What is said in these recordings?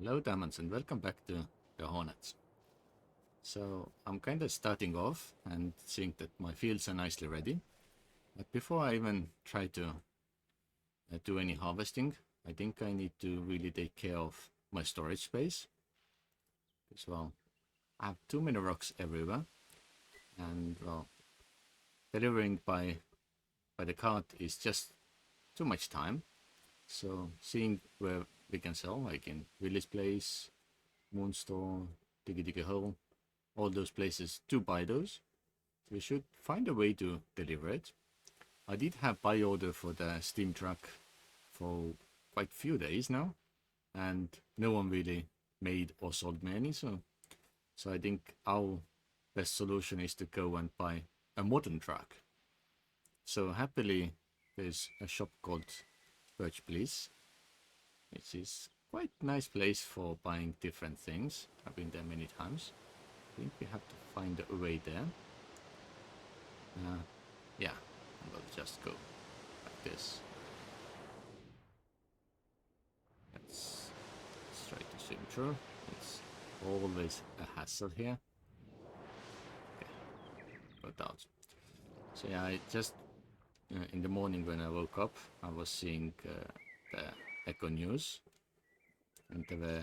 Hello diamonds and welcome back to the Hornet. So I'm kind of starting off and seeing that my fields are nicely ready. But before I even try to do any harvesting, I think I need to really take care of my storage space. Because well, I have too many rocks everywhere, and well, delivering by the cart is just too much time. So seeing where we can sell, like in Willis Place, Moonstore, Diggy Diggy Hole, all those places to buy those. We should find a way to deliver it. I did have buy order for the Steam truck for quite a few days now, and no one really made or sold me any, so I think our best solution is to go and buy a modern truck. So happily there's a shop called Birch Bliss, which is quite nice place for buying different things. I've been there many times. I think we have to find a way there. Yeah, we'll just go like this. Let's try to swim through. It's always a hassle here. Okay, got out. So yeah, I just in the morning when I woke up, I was seeing the Echo News, and they were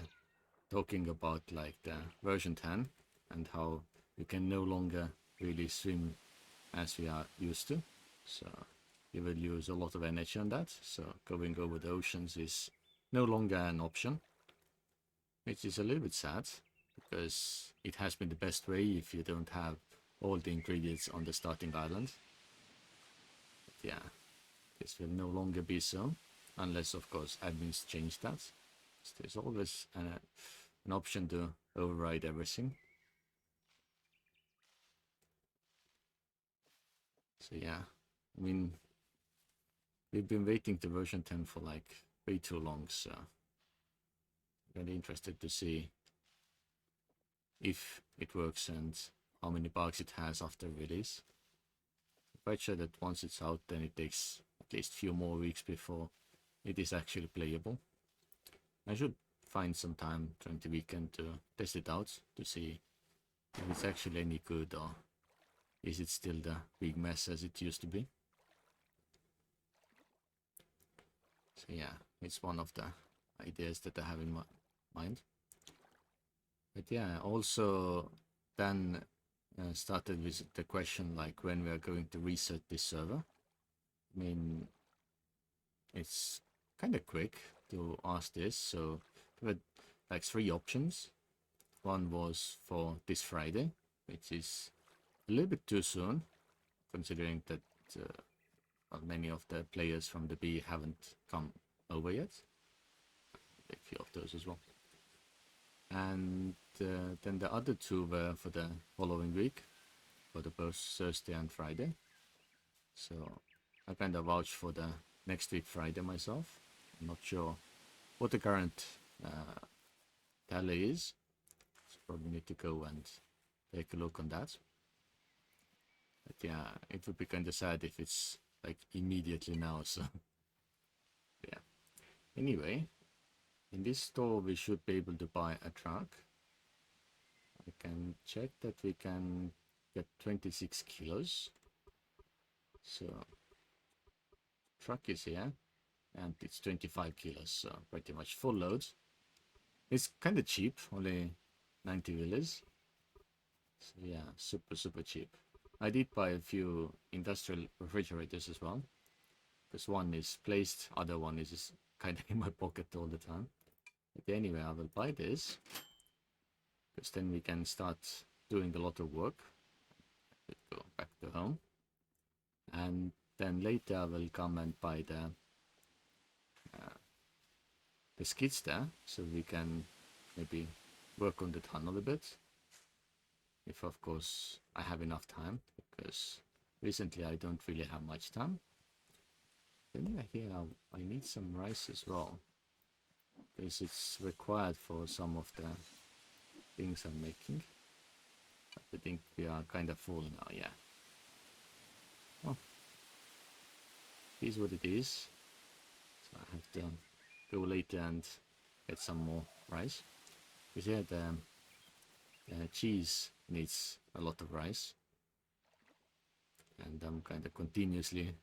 talking about like the version 10 and how you can no longer really swim as we are used to. So you will use a lot of energy on that. So going over the oceans is no longer an option, which is a little bit sad because it has been the best way if you don't have all the ingredients on the starting island. But yeah, this will no longer be so, unless of course admins change that. So there's always an option to override everything. So yeah, I mean, we've been waiting to version 10 for like way too long, so really interested to see if it works and how many bugs it has after release. I'm quite sure that once it's out, then it takes at least a few more weeks before it is actually playable. I should find some time during the weekend to test it out to see if it's actually any good or is it still the big mess as it used to be. So yeah, it's one of the ideas that I have in my mind. But yeah, also then started with the question like when we are going to reset this server. I mean, it's kind of quick to ask this, so there were like 3 options. One was for this Friday, which is a little bit too soon, considering that many of the players from the B haven't come over yet. A few of those as well. And then the other 2 were for the following week, for the both Thursday and Friday. So I kind of vouch for the next week Friday myself. I'm not sure what the current tally is, so probably need to go and take a look on that. But yeah, it would be kind of sad if it's like immediately now, so yeah. Anyway, in this store we should be able to buy a truck. I can check that we can get 26 kilos. So truck is here and it's 25 kilos, so pretty much full load. It's kind of cheap, only 90 villas. So yeah, super cheap. I did buy a few industrial refrigerators as well, because one is placed, other one is just kind of in my pocket all the time. But anyway, I will buy this, because then we can start doing a lot of work. Let's go back to home, and then later I will come and buy the skids there, so we can maybe work on the tunnel a bit, if of course I have enough time, because recently I don't really have much time. Then here I need some rice as well, because it's required for some of the things I'm making. I think we are kind of full now, yeah. Well, it is what it is. So I have to go later and get some more rice. Because here the cheese needs a lot of rice, and I'm kind of continuously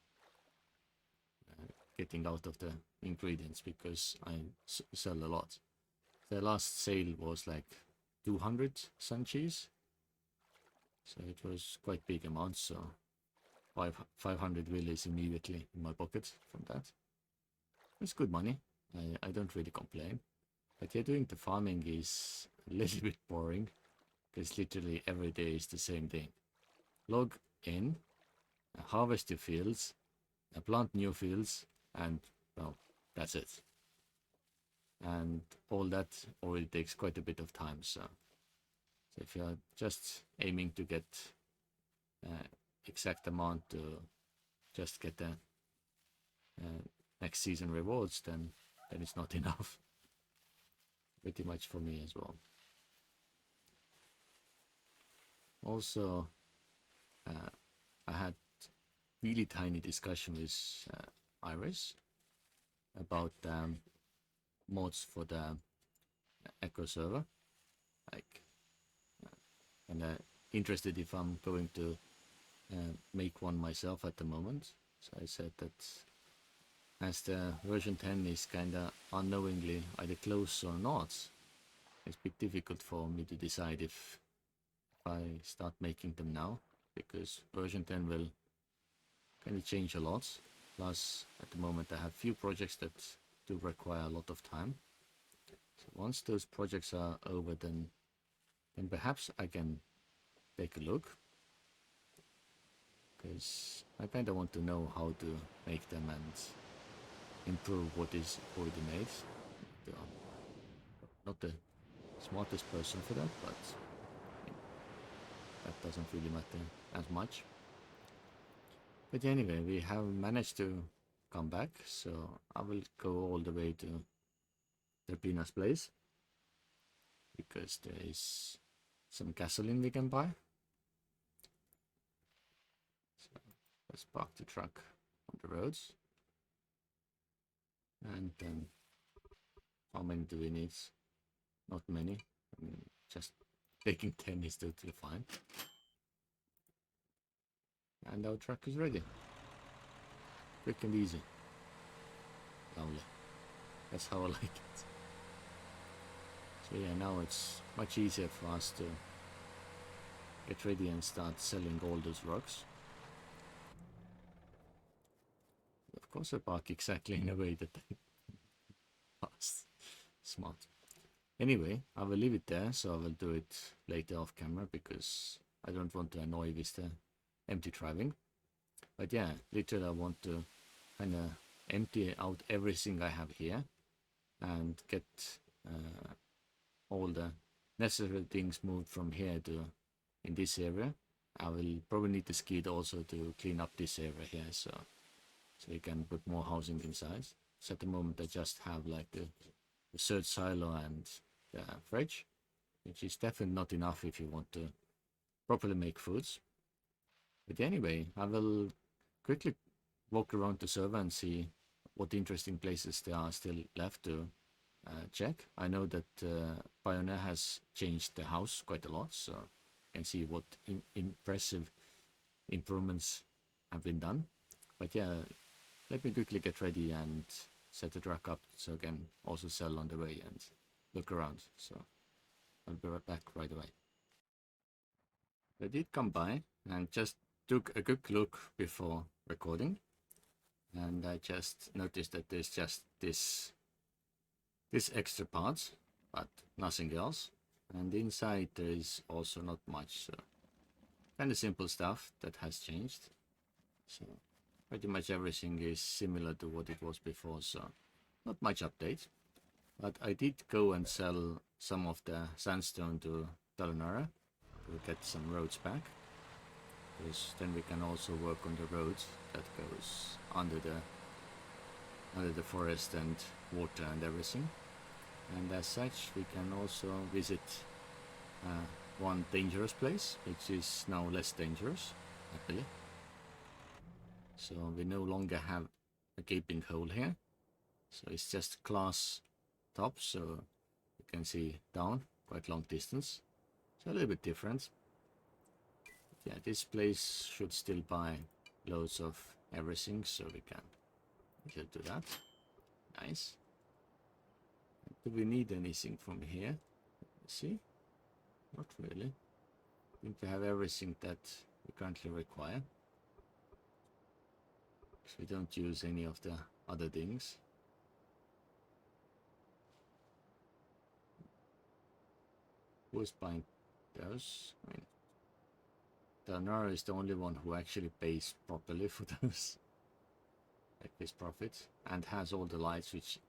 getting out of the ingredients because I sell a lot. The last sale was like 200 sun cheese, so it was quite big amount. So 500 villies immediately in my pocket from that. It's good money. I don't really complain. But yeah, doing the farming is a little bit boring because literally every day is the same thing. Log in, harvest your fields, plant new fields, and well, that's it. And all that already takes quite a bit of time. So if you're just aiming to get exact amount to just get the next season rewards, then it's not enough. Pretty much for me as well. Also, I had really tiny discussion with Iris about mods for the Echo server. Like, and interested if I'm going to make one myself at the moment. So I said that as the version 10 is kinda unknowingly either close or not, it's a bit difficult for me to decide if I start making them now, because version 10 will kind of change a lot. Plus, at the moment I have few projects that do require a lot of time. So once those projects are over, then perhaps I can take a look, because I kind of want to know how to make them and improve what is already made. Not the smartest person for that, but that doesn't really matter as much. But anyway, we have managed to come back, so I will go all the way to Terpina's place, because there is some gasoline we can buy. So let's park the truck on the roads. And then how many do we need? Not many. I mean, just taking 10 is totally fine. And our truck is ready. Quick and easy. Lovely. That's how I like it. So yeah, now it's much easier for us to get ready and start selling all those rocks. Of course I park exactly in a way that I pass. Smart. Anyway, I will leave it there, so I will do it later off camera, because I don't want to annoy with the empty driving. But yeah, literally I want to kind of empty out everything I have here and get all the necessary things moved from here to in this area. I will probably need the skid also to clean up this area here, so we can put more housing inside. So at the moment I just have like the third silo and the fridge, which is definitely not enough if you want to properly make foods. But anyway, I will quickly walk around the server and see what interesting places there are still left to check. I know that Pioneer has changed the house quite a lot, so you can see what impressive improvements have been done. But yeah, let me quickly get ready and set the truck up so I can also sell on the way and look around. So I'll be right back right away. I did come by and just took a quick look before recording, and I just noticed that there's just this extra parts, but nothing else. And inside there is also not much, so kind of simple stuff that has changed. So pretty much everything is similar to what it was before, so not much update. But I did go and sell some of the sandstone to Talonara to get some roads back, because then we can also work on the road that goes under the forest and water and everything. And as such, we can also visit one dangerous place, which is now less dangerous, happily. So we no longer have a gaping hole here, so it's just glass top, so You can see down quite long distance. So a little bit different. But yeah, this place should still buy loads of everything, so we can do that. Nice. Do we need anything from here? Let's see. Not really. I think we have everything that we currently require. So we don't use any of the other things. Who's buying those? I mean, Darnara is the only one who actually pays properly for those. Like this profit. And has all the lights, which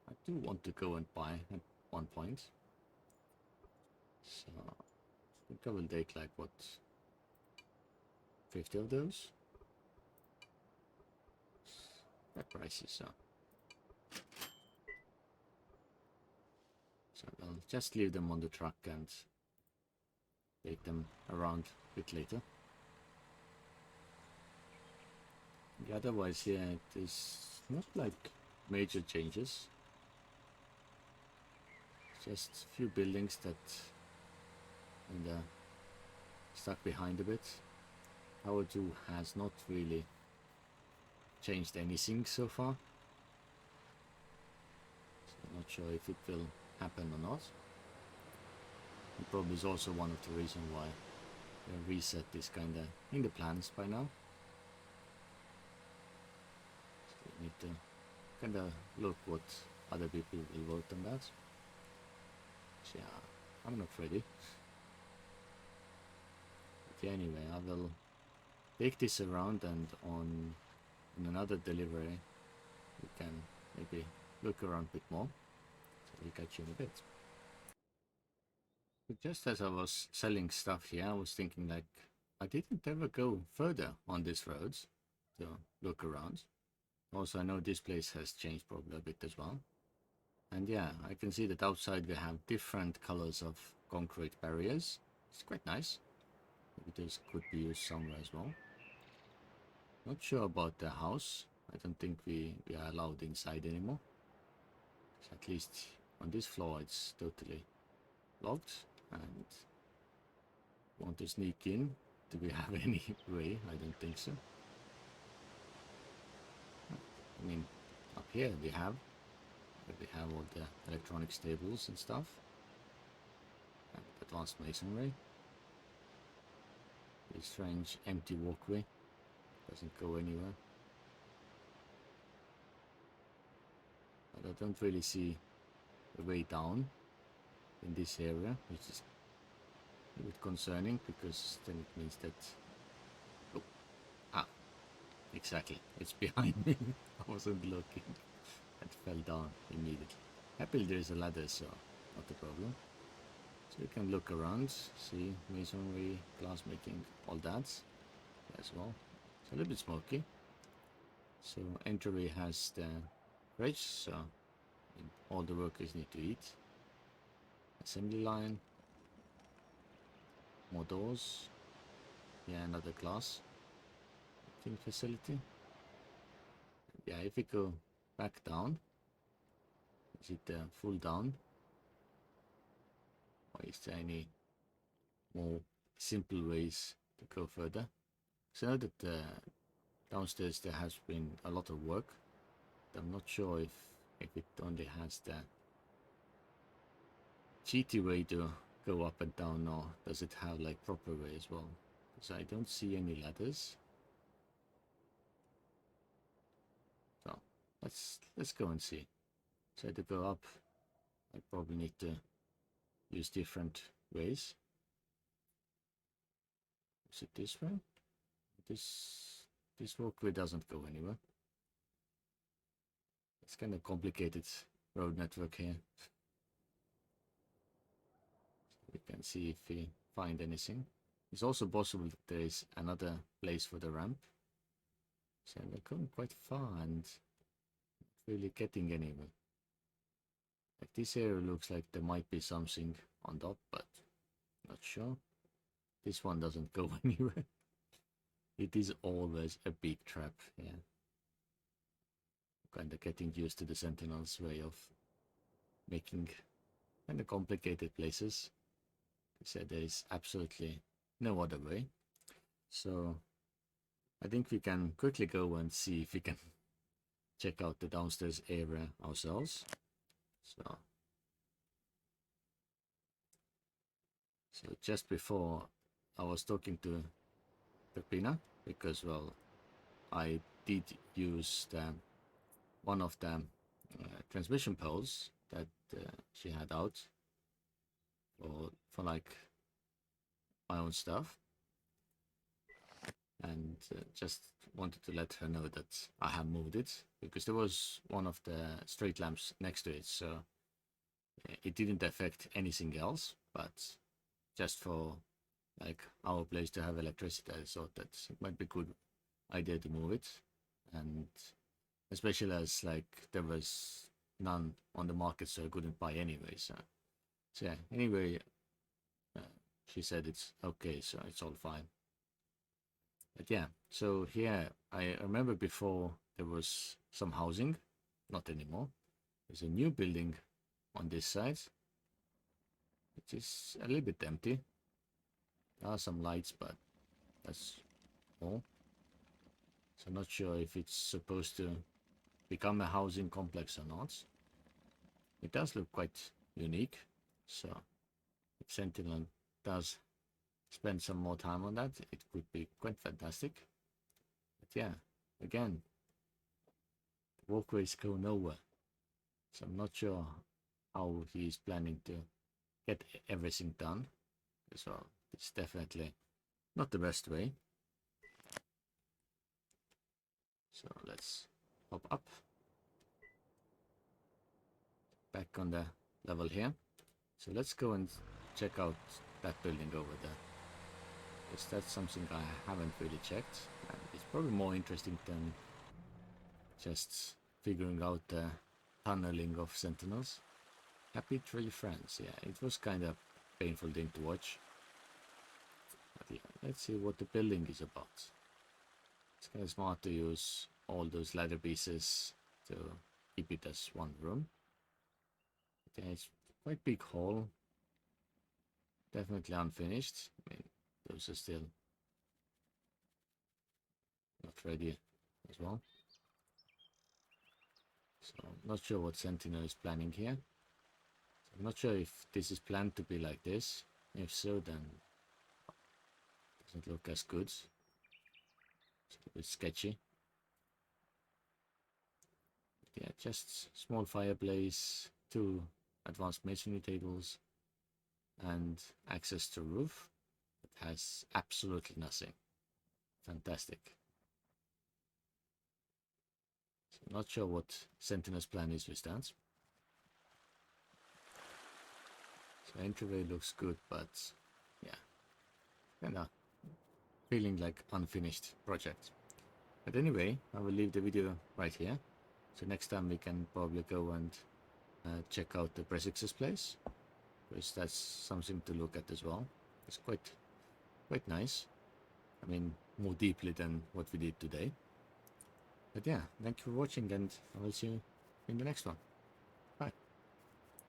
I do want to go and buy at one point. So I think I will take like what, 50 of those? That price is so I'll just leave them on the truck and take them around a bit later. Otherwise, yeah, it is not like major changes. Just a few buildings that and stuck behind a bit. Power 2 has not really changed anything so far. So I'm not sure if it will happen or not. It probably is also one of the reasons why the reset is kinda in the plans by now. So we need to kinda look what other people will vote on that. So yeah, I'm not ready. But yeah, anyway, I will take this around, and on another delivery we can maybe look around a bit more. So we'll catch you in a bit. But just as I was selling stuff here, I was thinking like I didn't ever go further on these roads to look around. Also, I know this place has changed probably a bit as well. And yeah, I can see that outside we have different colors of concrete barriers. It's quite nice. Maybe those could be used somewhere as well. Not sure about the house. I don't think we are allowed inside anymore. So at least on this floor it's totally locked. And want to sneak in? Do we have any way? I don't think so. I mean, up here we have all the electronic stables and stuff. And advanced masonry. A strange empty walkway. Doesn't go anywhere. But I don't really see a way down in this area, which is a bit concerning, because then it means that... Oh, exactly, it's behind me. I wasn't looking. It fell down immediately. Happily there is a ladder, so not a problem. So you can look around, see masonry, glass making, all that as well. It's a little bit smoky. So entry has the fridge, so all the workers need to eat. Assembly line. More doors. Yeah, another glass facility. Yeah, if we go back down, is it full down? Or is there any more simple ways to go further? So I know that downstairs there has been a lot of work. I'm not sure if it only has the cheaty way to go up and down, or does it have like proper way as well? Because I don't see any ladders. So let's go and see. So to go up, I probably need to use different ways. Is it this way? This walkway doesn't go anywhere. It's kind of complicated road network here. We can see if we find anything. It's also possible that there is another place for the ramp. So we're going quite far and not really getting anywhere. Like this area looks like there might be something on top, but not sure. This one doesn't go anywhere. It is always a big trap, yeah. Kinda getting used to the Sentinel's way of making kind of complicated places. He said there is absolutely no other way. So I think we can quickly go and see if we can check out the downstairs area ourselves. So just before I was talking to Peppina, because well, I did use one of the transmission poles that she had out for like my own stuff, and just wanted to let her know that I have moved it, because there was one of the street lamps next to it, so it didn't affect anything else, but just for like our place to have electricity, I thought that it might be a good idea to move it, and especially as like there was none on the market, so I couldn't buy anyway. So yeah, anyway, she said it's okay, so it's all fine. But yeah, so here I remember before there was some housing, not anymore. There's a new building on this side. It is a little bit empty. There are some lights, but that's all. So I'm not sure if it's supposed to become a housing complex or not. It does look quite unique, so if Sentinel does spend some more time on that, it could be quite fantastic. But yeah, again, the walkways go nowhere, so I'm not sure how he's planning to get everything done. So it's definitely not the best way. So let's hop up, back on the level here. So let's go and check out that building over there, because that's something I haven't really checked, and it's probably more interesting than just figuring out the tunneling of sentinels. Happy Tree Friends, yeah, it was kind of painful thing to watch. But yeah, let's see what the building is about. It's kind of smart to use all those ladder pieces to keep it as one room. But yeah, it's quite big hall. Definitely unfinished. I mean, those are still not ready as well. So I'm not sure what Sentinel is planning here. So I'm not sure if this is planned to be like this. If so, then it doesn't look as good. It's a bit sketchy. But yeah, just small fireplace, 2 advanced masonry tables, and access to roof. It has absolutely nothing. Fantastic. So I'm not sure what Sentinel's plan is with that. So entryway looks good, but yeah, kinda feeling like unfinished project. But anyway, I will leave the video right here. So next time we can probably go and check out the Presix's place, because that's something to look at as well. It's quite nice. I mean, more deeply than what we did today. But yeah, thank you for watching, and I will see you in the next one.